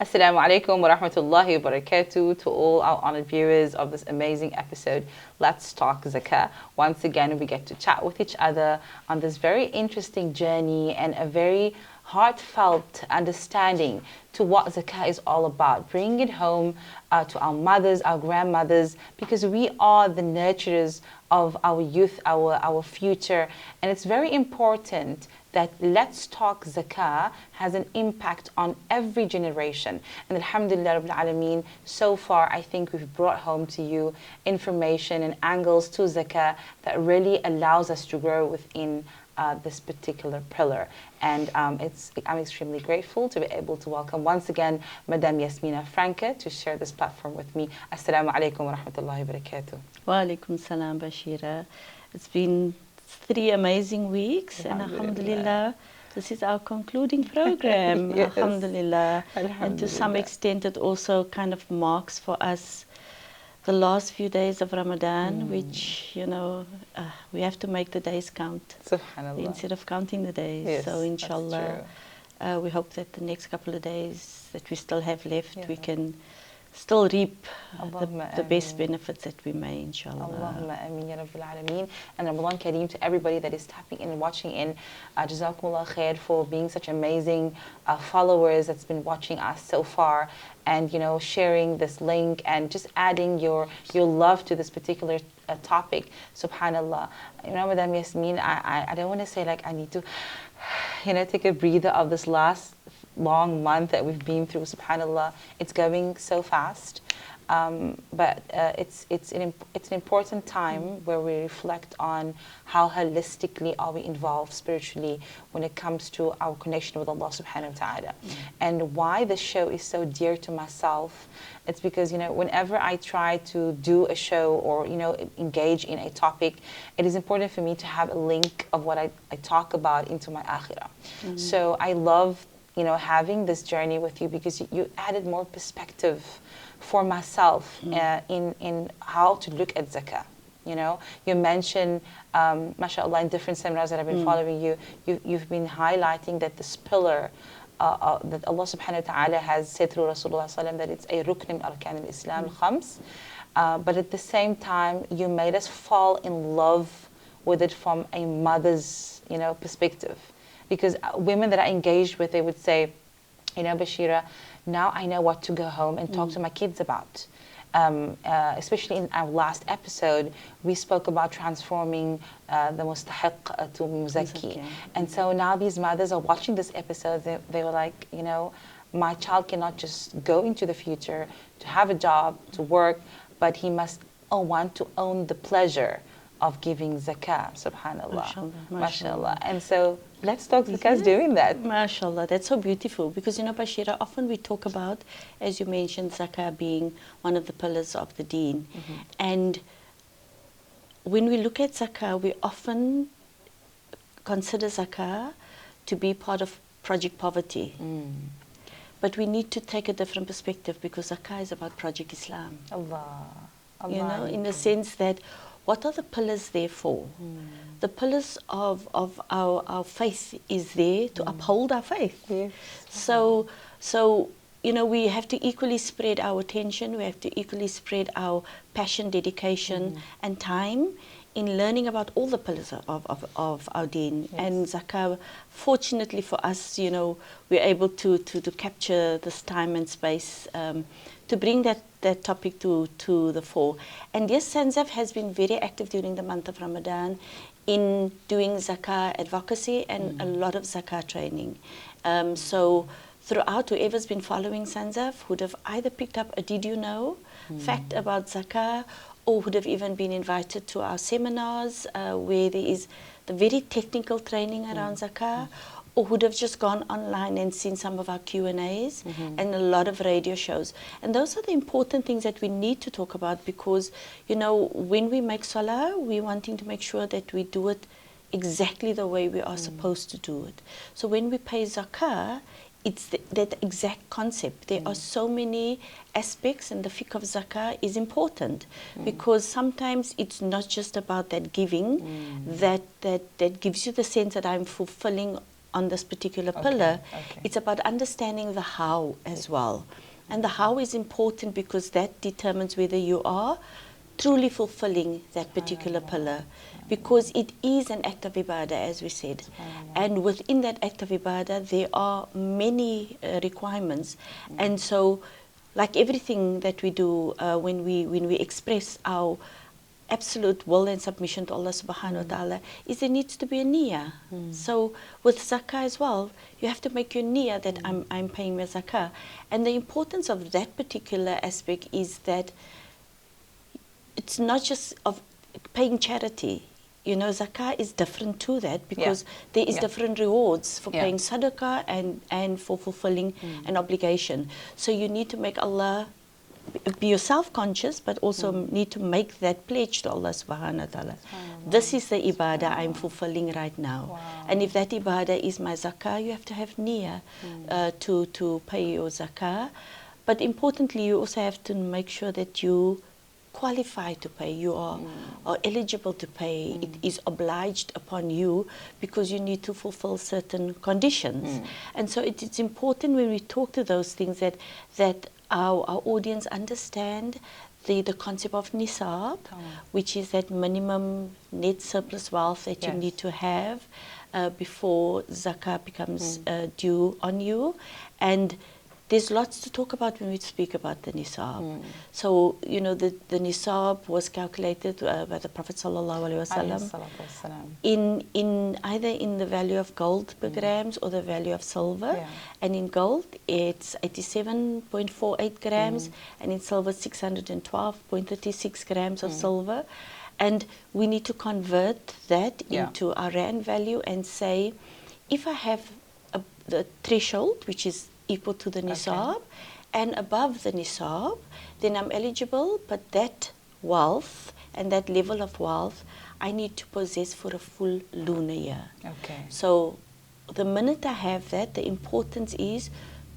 Assalamu alaikum wa rahmatullahi wa barakatuh to all our honored viewers of this amazing episode, Let's Talk Zakah. Once again, we get to chat with each other on this very interesting journey and a very heartfelt understanding to what zakah is all about, bringing it home to our mothers, our grandmothers, because we are the nurturers of our youth, our future, and it's very important that Let's Talk Zakah has an impact on every generation. And alhamdulillah Rabbil Alameen, so far I think we've brought home to you information and angles to zakah that really allows us to grow within this particular pillar. And I'm extremely grateful to be able to welcome once again Madam Yasmina Francke to share this platform with me. Assalamu alaikum wa rahmatullahi wa barakatuh. Wa alaikum salam, Bashira. It's been 3 amazing weeks, and alhamdulillah, this is our concluding program. Yes. Alhamdulillah. And to some extent, it also kind of marks for us the last few days of Ramadan, which, you know, we have to make the days count Subhanallah. instead of counting the days. Yes, so inshallah, we hope that the next couple of days that we still have left, we can still reap the best benefits that we may, inshallah. Allahumma ameen ya Rabbil Alameen. And Ramadan Kareem to everybody that is tapping in and watching in. Jazakumullah khair for being such amazing followers that's been watching us so far, and you know, sharing this link and just adding your love to this particular topic. Subhanallah. You know, Madam Yasmin, I don't want to say like I need to, you know, take a breather of this last long month that we've been through. Subhanallah, it's going so fast, but it's an important time where we reflect on how holistically are we involved spiritually when it comes to our connection with Allah subhanahu wa ta'ala. And why this show is so dear to myself, it's because, you know, whenever I try to do a show or, you know, engage in a topic, it is important for me to have a link of what I talk about into my akhirah. So I love, you know, having this journey with you because you added more perspective for myself in how to look at zakah. You know, you mentioned, mashallah, in different seminars that I've been following you've been highlighting that this pillar that Allah subhanahu wa ta'ala has said through Rasulullah sallam that it's a rukn min arkan al-Islam al-khams, but at the same time you made us fall in love with it from a mother's, you know, perspective. Because women that I engaged with, they would say, you know, Bashira, now I know what to go home and talk to my kids about. Especially in our last episode, we spoke about transforming the mustahiq to muzaki. And so now these mothers are watching this episode, they were like, you know, my child cannot just go into the future to have a job, to work, but he must want to own the pleasure of giving zakah, subhanallah, mashallah. And so Let's Talk Zakah is doing that. Mashallah, that's so beautiful because, you know, Bashira, often we talk about, as you mentioned, zakah being one of the pillars of the deen. And when we look at zakah, we often consider zakah to be part of Project Poverty. But we need to take a different perspective because zakah is about Project Islam. Allah. You know, in the sense that what are the pillars there for? The pillars of our faith is there to uphold our faith. Yes. So, you know, we have to equally spread our attention, we have to equally spread our passion, dedication and time in learning about all the pillars of our deen. And zakah, fortunately for us, you know, we're able to capture this time and space to bring that topic to the fore. And yes, SANZAF has been very active during the month of Ramadan in doing zakah advocacy and a lot of zakah training. So throughout, whoever's been following SANZAF would have either picked up a did you know fact about zakah, or would have even been invited to our seminars where there is the very technical training around zakah, or would have just gone online and seen some of our Q&As and a lot of radio shows. And those are the important things that we need to talk about because, you know, when we make salah, we're wanting to make sure that we do it exactly the way we are supposed to do it. So when we pay zakah, it's that exact concept. There are so many aspects, and the fiqh of zakah is important because sometimes it's not just about that giving that gives you the sense that I'm fulfilling on this particular pillar, okay. it's about understanding the how as well. And the how is important because that determines whether you are truly fulfilling that particular pillar, because it is an act of ibadah, as we said. And within that act of ibadah, there are many requirements. And so, like everything that we do, when we express our absolute will and submission to Allah subhanahu wa ta'ala, is there needs to be a niyyah. So with zakah as well, you have to make your niyyah that I'm paying my zakah. And the importance of that particular aspect is that it's not just of paying charity. You know, zakah is different to that, because there is different rewards for paying sadaqah and for fulfilling an obligation. So you need to make Allah, be yourself conscious, but also need to make that pledge to Allah subhanahu wa ta'ala. This is the ibadah I'm fulfilling right now. And if that ibadah is my zakah, you have to have niyyah to pay your zakah. But importantly, you also have to make sure that you qualify to pay, you are eligible to pay. It is obliged upon you because you need to fulfill certain conditions. And so it's important when we talk to those things that our audience understand the concept of nisaab, which is that minimum net surplus wealth that you need to have before zakah becomes due on you. And there's lots to talk about when we speak about the nisaab. So, you know, the nisaab was calculated by the Prophet sallallahu alaihi wasallam in either in the value of gold per grams or the value of silver. And in gold, it's 87.48 grams, and in silver, 612.36 grams of silver. And we need to convert that into our rand value and say, if I have the threshold, which is equal to the nisaab, and above the nisaab, then I'm eligible, but that wealth and that level of wealth I need to possess for a full lunar year. So the minute I have that, the importance is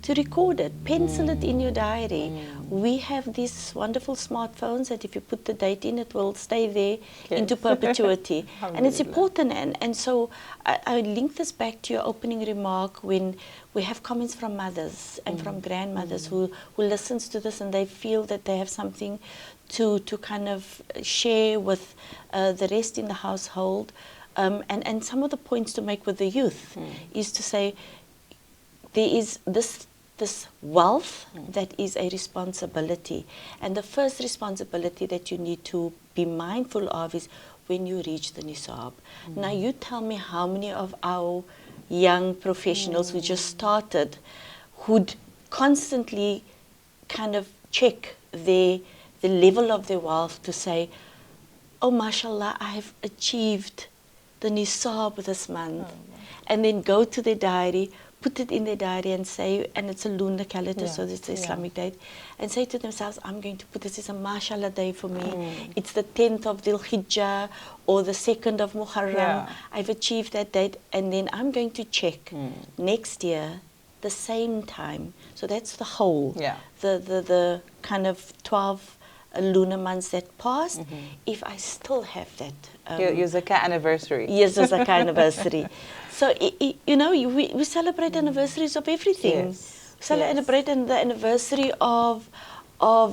to record it, pencil it in your diary. We have these wonderful smartphones that if you put the date in, it will stay there into perpetuity. And it's important. And so I link this back to your opening remark when we have comments from mothers and from grandmothers who listens to this and they feel that they have something to kind of share with the rest in the household. And some of the points to make with the youth is to say, there is this wealth that is a responsibility. And the first responsibility that you need to be mindful of is when you reach the nisaab. Now you tell me how many of our young professionals who just started who'd constantly kind of check the level of their wealth to say, oh mashallah, I have achieved the nisaab this month. And then go to their diary, put it in their diary and say, and it's a lunar calendar, so it's the Islamic date, and say to themselves, I'm going to put this is a mashallah day for me. It's the 10th of Dhul Hijjah or the 2nd of Muharram. I've achieved that date, and then I'm going to check next year, the same time. So that's the whole, the kind of 12 lunar months that passed. If I still have that. Your zakah anniversary. Yes, the zakah anniversary. So, you know, we celebrate anniversaries of everything. We celebrate the anniversary of a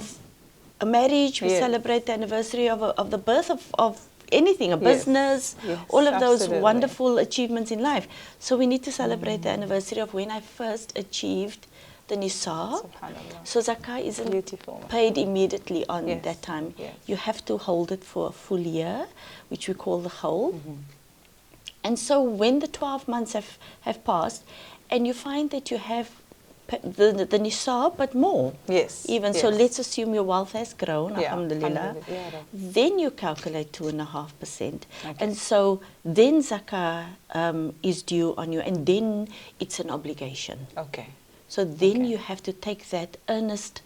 marriage. We celebrate the anniversary of the birth of anything, a business, all of those wonderful achievements in life. So we need to celebrate the anniversary of when I first achieved the nisaab. So zakah isn't paid immediately on that time. You have to hold it for a full year, which we call the whole. And so when the 12 months have passed, and you find that you have the nisaab, but more. So let's assume your wealth has grown, alhamdulillah. Then you calculate 2.5%. And so then zakah is due on you, and then it's an obligation. So then you have to take that earnest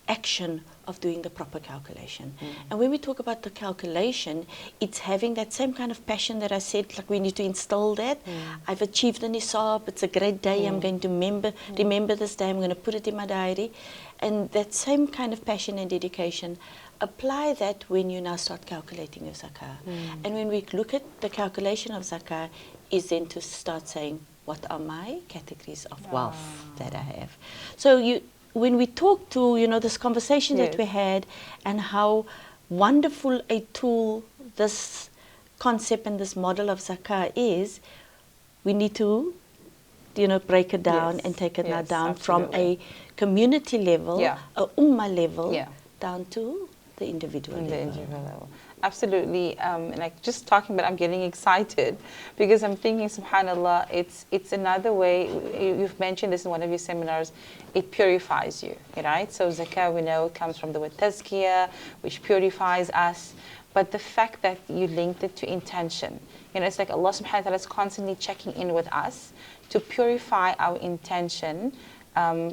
action of doing the proper calculation. And when we talk about the calculation, it's having that same kind of passion that I said, like we need to instill that. I've achieved the nisaab, it's a great day, I'm going to remember this day, I'm going to put it in my diary. And that same kind of passion and dedication, apply that when you now start calculating your zakah. And when we look at the calculation of zakah, is then to start saying, what are my categories of wealth that I have. So when we talk to, you know, this conversation that we had, and how wonderful a tool this concept and this model of zakah is, we need to, you know, break it down and take it now down from a community level, a ummah level, down to the individual level. Absolutely. Like just talking about, I'm getting excited because I'm thinking, subhanallah, it's another way. You've mentioned this in one of your seminars. It purifies you, right? So zakah, we know it comes from the word tazkiyah, which purifies us. But the fact that you linked it to intention, you know, it's like Allah subhanahu wa ta'ala is constantly checking in with us to purify our intention,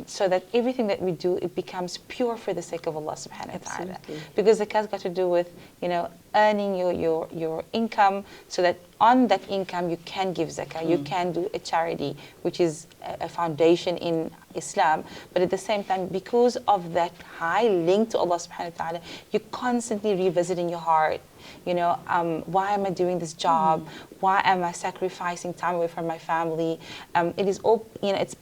so that everything that we do, it becomes pure for the sake of Allah subhanahu wa ta'ala. Because zakah's got to do with, you know, earning your income, so that on that income you can give zakah, you can do a charity, which is a foundation in Islam. But at the same time, because of that high link to Allah subhanahu wa ta'ala, you're constantly revisiting your heart. You know, why am I doing this job? Why am I sacrificing time away from my family? It is all, you know, it's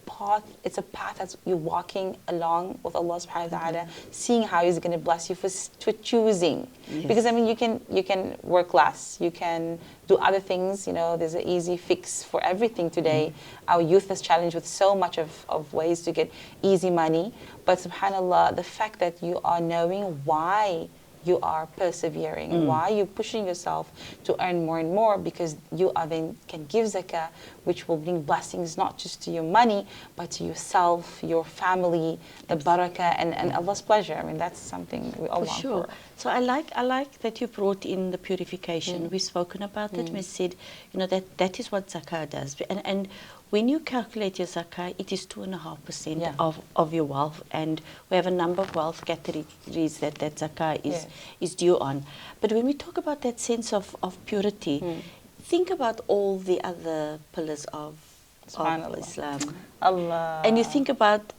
a path that you're walking along with Allah subhanahu wa ta'ala, seeing how He's going to bless you for choosing. Because I mean, you can work less, you can do other things, you know, there's an easy fix for everything today. Our youth is challenged with so much of ways to get easy money. But subhanallah, the fact that you are knowing why you are persevering, why you're pushing yourself to earn more and more, because you are then can give zakah, which will bring blessings not just to your money, but to yourself, your family, the barakah, and Allah's pleasure. I mean, that's something we all want for. So I like that you brought in the purification. We've spoken about it. We said, you know, that is what zakah does. And when you calculate your zakah, it is 2.5% of your wealth, and we have a number of wealth categories that zakah is due on. But when we talk about that sense of purity, think about all the other pillars of Islam. Allah. And you think about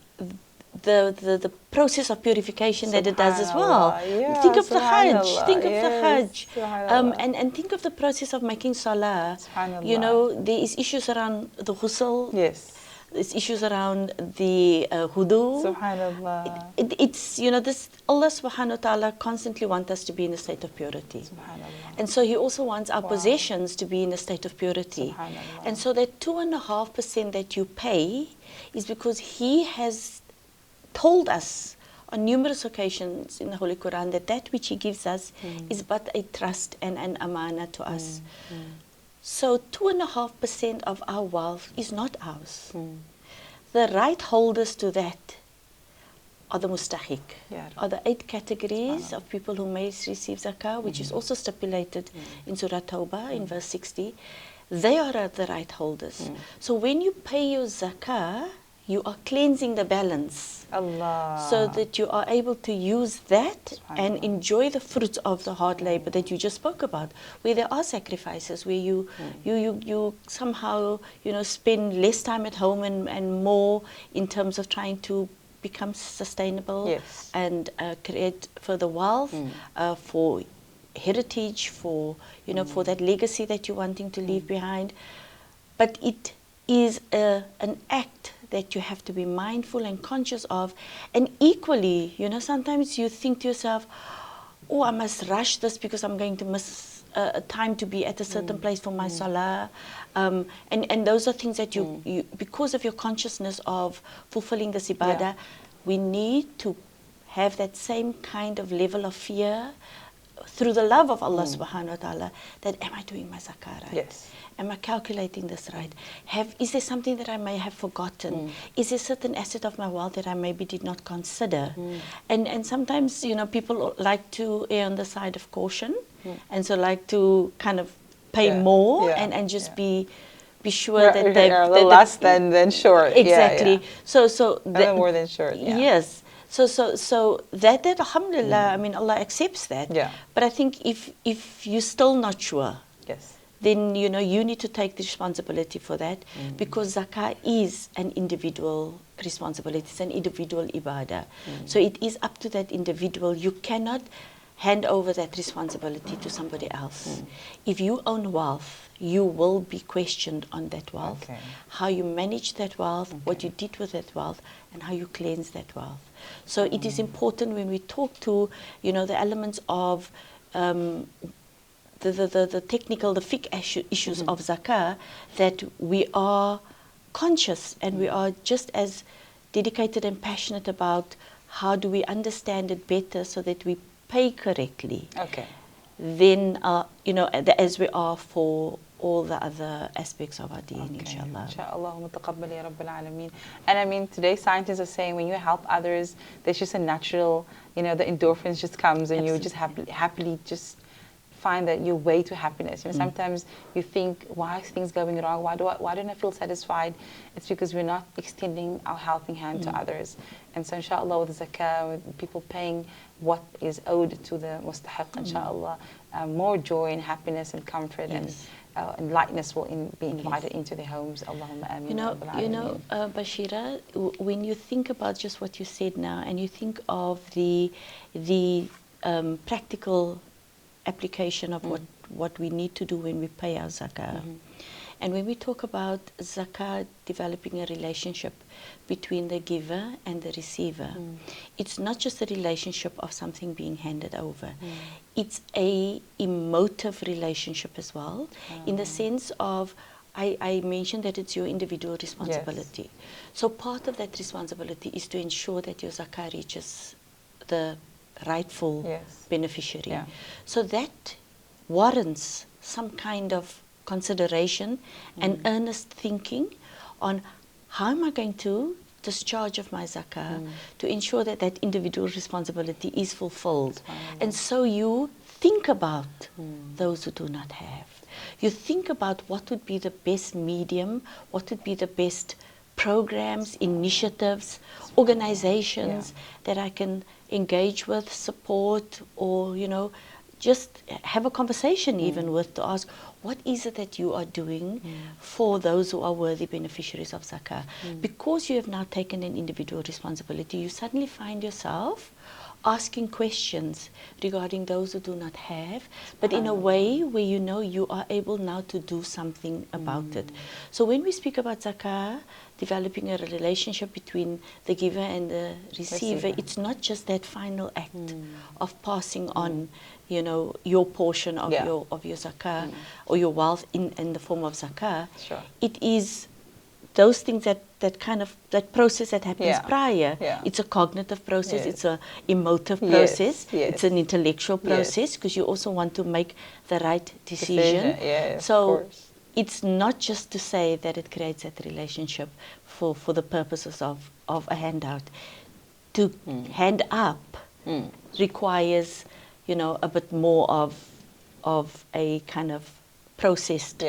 the process of purification that it does as well. Think of the Hajj. And think of the process of making salah. You know, there is issues around the ghusl. There's issues around the hudu. Subhanallah. It's, you know, this Allah subhanahu wa ta'ala constantly wants us to be in a state of purity. Subhanallah. And so He also wants our possessions to be in a state of purity. And so that 2.5% that you pay is because He has told us on numerous occasions in the Holy Quran that which He gives us is but a trust and an amana to us. So 2.5% of our wealth is not ours. The right holders to that are the mustahiq, are the 8 categories of people who may receive zakah, which is also stipulated in Surah Tawbah in verse 60. They are the right holders. So when you pay your zakah, you are cleansing the balance, so that you are able to use that and enjoy the fruits of the hard labor that you just spoke about, where there are sacrifices, where you somehow, you know, spend less time at home and more in terms of trying to become sustainable and create further wealth for heritage, for, you know, for that legacy that you're wanting to leave behind. But it is an act that you have to be mindful and conscious of. And equally, you know, sometimes you think to yourself, oh, I must rush this because I'm going to miss time to be at a certain place for my salah. And those are things that you because of your consciousness of fulfilling this ibadah, we need to have that same kind of level of fear through the love of Allah subhanahu wa ta'ala, that am I doing my zakah right? Am I calculating this right? Is there something that I may have forgotten? Is there a certain asset of my wealth that I maybe did not consider? And sometimes, you know, people like to err on the side of caution, and so like to kind of pay more and just be sure that they're less than sure. Exactly. So more than sure. Yes. So that alhamdulillah, I mean, Allah accepts that. But I think if you're still not sure, then, you know, you need to take the responsibility for that, because zakah is an individual responsibility. It's an individual ibadah. So it is up to that individual. You cannot hand over that responsibility to somebody else. If you own wealth, you will be questioned on that wealth, how you manage that wealth, what you did with that wealth, and how you cleanse that wealth. So it is important when we talk to, you know, the elements of the technical, the fiqh issues of zakah, that we are conscious and we are just as dedicated and passionate about how do we understand it better so that we pay correctly. Then, you know, as we are for all the other aspects of our deen, inshallah. Inshallah, mutaqabbal ya Rabbil Alameen. And I mean, today scientists are saying when you help others, there's just a natural, you know, the endorphins just comes and you just happily just find that your way to happiness. You know, sometimes you think, why is things going wrong? Why don't I feel satisfied? It's because we're not extending our helping hand to others. And so inshallah, with zakah, with people paying what is owed to the mustahiq, inshallah, more joy and happiness and comfort and lightness will be invited into their homes. Allahumma ameen. You know, Bashira, when you think about just what you said now, and you think of the practical application of what we need to do when we pay our zakah. And when we talk about zakah developing a relationship between the giver and the receiver, it's not just a relationship of something being handed over. It's a emotive relationship as well, in the sense of, I mentioned that it's your individual responsibility. So part of that responsibility is to ensure that your zakah reaches the rightful beneficiary. So that warrants some kind of consideration and earnest thinking on how am I going to discharge of my zakah to ensure that that individual responsibility is fulfilled. And so you think about those who do not have. You think about what would be the best medium, what would be the best programs, initiatives, organizations that I can engage with, support, or, you know, just have a conversation even with, to ask, what is it that you are doing for those who are worthy beneficiaries of zakah? Because you have now taken an individual responsibility, you suddenly find yourself asking questions regarding those who do not have, but in a way where you know you are able now to do something about it. So when we speak about zakah, developing a relationship between the giver and the receiver, it's not just that final act of passing on, you know, your portion of your zakah or your wealth in the form of zakah. It is those things that kind of, that process that happens prior. It's a cognitive process, it's an emotive process, it's an intellectual process, because you also want to make the right decision. So it's not just to say that it creates that relationship for the purposes of a handout. To hand up requires, you know, a bit more of a kind of processed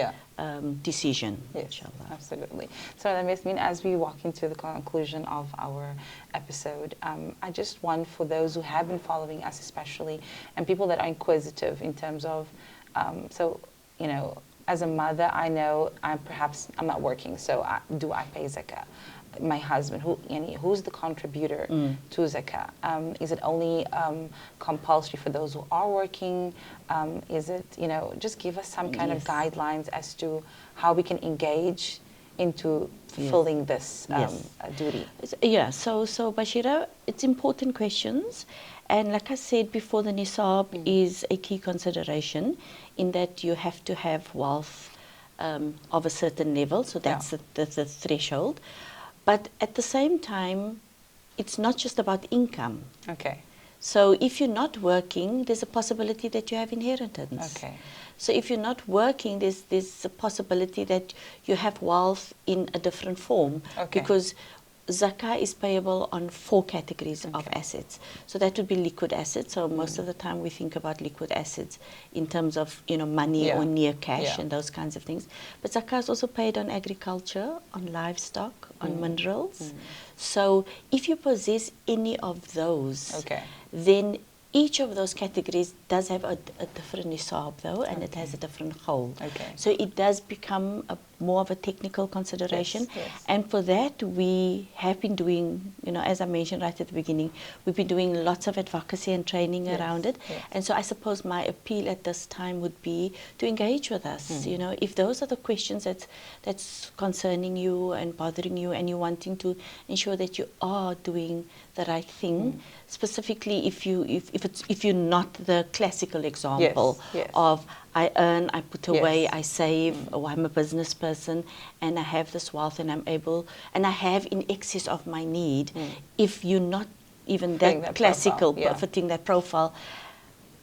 decision. Inshallah. Absolutely. So Yasmina, as we walk into the conclusion of our episode, I just want, for those who have been following us especially, and people that are inquisitive in terms of, so, you know, as a mother, I know I'm not working, so do I pay zakah? My husband, who's the contributor to zakah? Is it only compulsory for those who are working? Is it, you know, just give us some kind of guidelines as to how we can engage into fulfilling this duty. So Bashira, it's important questions, and like I said before, the nisaab is a key consideration, in that you have to have wealth of a certain level, so that's the threshold. But at the same time, it's not just about income. So if you're not working, there's a possibility that you have inheritance. So if you're not working, there's a possibility that you have wealth in a different form, because zakah is payable on 4 categories of assets. So that would be liquid assets. So most of the time we think about liquid assets in terms of, you know, money or near cash and those kinds of things. But zakah is also paid on agriculture, on livestock, on minerals. So if you possess any of those, then each of those categories does have a different nisaab though, and it has a different hold. So it does become more of a technical consideration. Yes, yes. And for that, we have been doing, as I mentioned right at the beginning, we've been doing lots of advocacy and training around it. Yes. And so I suppose my appeal at this time would be to engage with us. If those are the questions that's concerning you and bothering you, and you're wanting to ensure that you are doing the right thing, specifically if you're not the classical example of I earn, I put away, I save, or I'm a business person and I have this wealth and I'm able, and I have in excess of my need. If you're not even that classical, fitting that profile,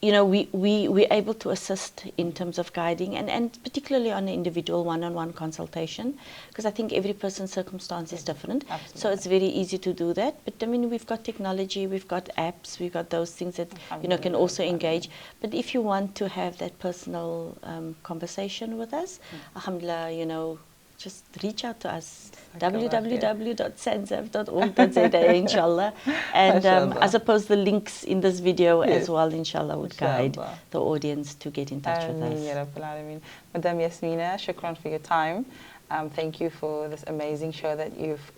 we're able to assist in terms of guiding, and particularly on an individual one-on-one consultation, because I think every person's circumstance is different. Absolutely. So it's very easy to do that. But I mean, we've got technology, we've got apps, we've got those things that can also engage. But if you want to have that personal conversation with us, alhamdulillah, just reach out to us, www.sanzaf.org.za, inshallah. And I suppose the links in this video as well, inshallah, would guide the audience to get in touch with us. Madam Yasmina, shukran for your time. Thank you for this amazing show that you've,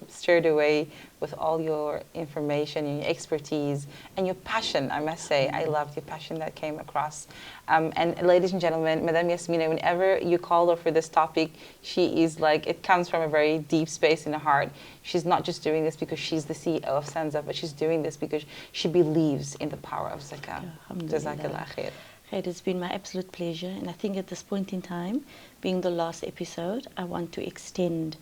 stirred away with all your information and your expertise and your passion, I must say. I loved your passion that came across. And ladies and gentlemen, Madam Yasmina, whenever you call her for this topic, she is like, it comes from a very deep space in her heart. She's not just doing this because she's the CEO of SANZAF, but she's doing this because she believes in the power of zakah. Jazakallah khair. It has been my absolute pleasure, and I think at this point in time, being the last episode, I want to extend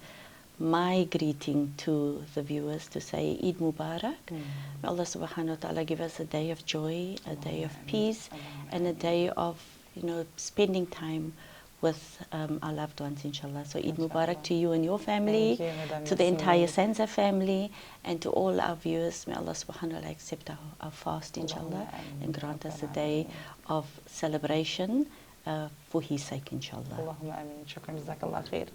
my greeting to the viewers to say Eid Mubarak. May Allah subhanahu wa ta'ala give us a day of joy, a day of peace, and a day of spending time with our loved ones, inshallah. So Eid Mubarak to you and your family, to the entire SANZAF family, and to all our viewers. May Allah subhanahu wa ta'ala accept our fast, inshallah, and grant us a day of celebration for his sake, inshallah. Allahumma ameen. Shukran, jazakallah khair.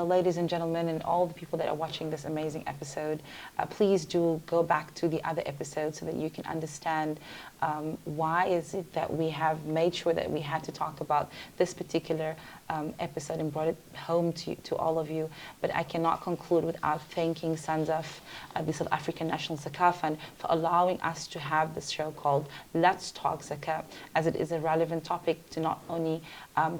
Ladies and gentlemen, and all the people that are watching this amazing episode, please do go back to the other episodes so that you can understand why is it that we have made sure that we had to talk about this particular episode and brought it home to all of you. But I cannot conclude without thanking SANZAF, the South African National Zakah Fund, for allowing us to have this show called Let's Talk Zakah, as it is a relevant topic to not only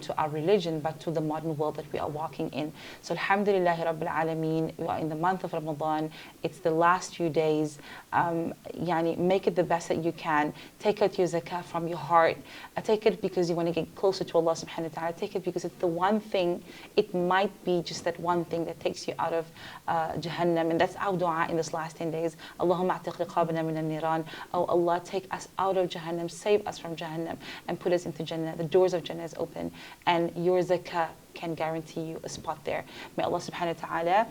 to our religion, but to the modern world that we are walking in. So alhamdulillahi rabbil alameen, we are in the month of Ramadan. It's the last few days. Make it the best that you can. Take out your zakah from your heart. Take it because you want to get closer to Allah subhanahu wa ta'ala. Take it because it's the one thing, it might be just that one thing that takes you out of Jahannam. And that's our dua in this last 10 days. Allahumma a'tiq riqabana min al-niran. Oh Allah, take us out of Jahannam, save us from Jahannam, and put us into Jannah. The doors of Jannah is open, and your zakah can guarantee you a spot there. May Allah subhanahu wa ta'ala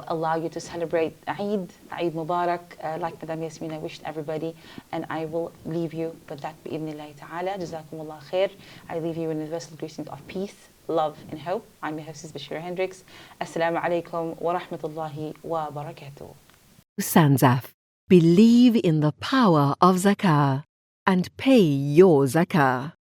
allow you to celebrate Eid Mubarak, like Madam Yasmina wished everybody. And I will leave you with that bi'idhnillahi ta'ala. Jazakumullah khair. I leave you in the universal greetings of peace, love, and hope. I'm your hostess, Bashira Hendricks. Assalamu alaikum wa rahmatullahi wa barakatuh. SANZAF. Believe in the power of zakah and pay your zakah.